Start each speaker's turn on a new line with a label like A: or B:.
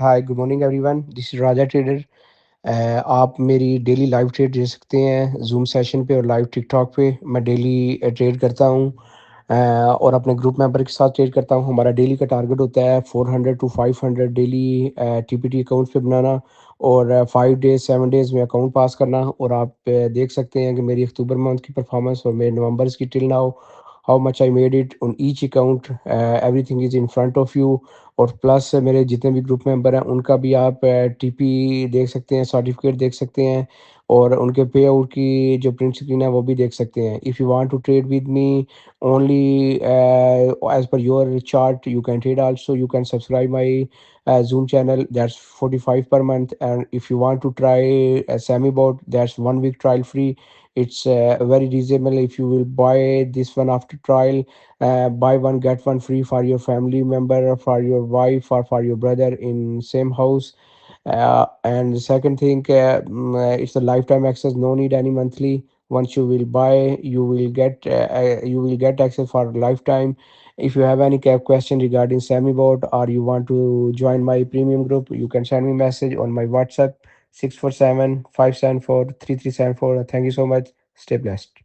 A: Hi good morning everyone, this is Raja trader. आप मेरी daily live trade दे सकते हैं जूम सेशन पे और लाइव टिकटॉक पे। मैं डेली ट्रेड करता हूँ और अपने ग्रुप मेंबर के साथ ट्रेड करता हूँ। हमारा डेली का टारगेट होता है 400 टू 500 डेली टीपीटी अकाउंट पे बनाना और 5 डेज 7 डेज में अकाउंट पास करना। और आप देख सकते हैं कि मेरी अक्टूबर मंथ की परफॉर्मेंस और मेरे नवंबर की till now how much I made it on each account. Everything is in front of you. और प्लस मेरे जितने भी ग्रुप मेंबर हैं उनका भी आप टीपी देख सकते हैं, सर्टिफिकेट देख सकते हैं और उनके पे आउट की जो प्रिंट स्क्रीन है वो भी देख सकते हैं। If you want to trade with me only as per your chart, you can trade also. You can subscribe my Zoom channel, that's 45 per month. And if you want to try a semi bot, that's 1 week trial free. It's very reasonable. If you will buy this one after trial, buy one get one free for your family member, for your wife, or for your brother in same house. And the second thing, it's a lifetime access, no need any monthly. Once you will buy, you will get access for lifetime. If you have any question regarding SemiBot or you want to join my premium group, you can send me message on my WhatsApp 647 574 3374. Thank you so much. Stay blessed.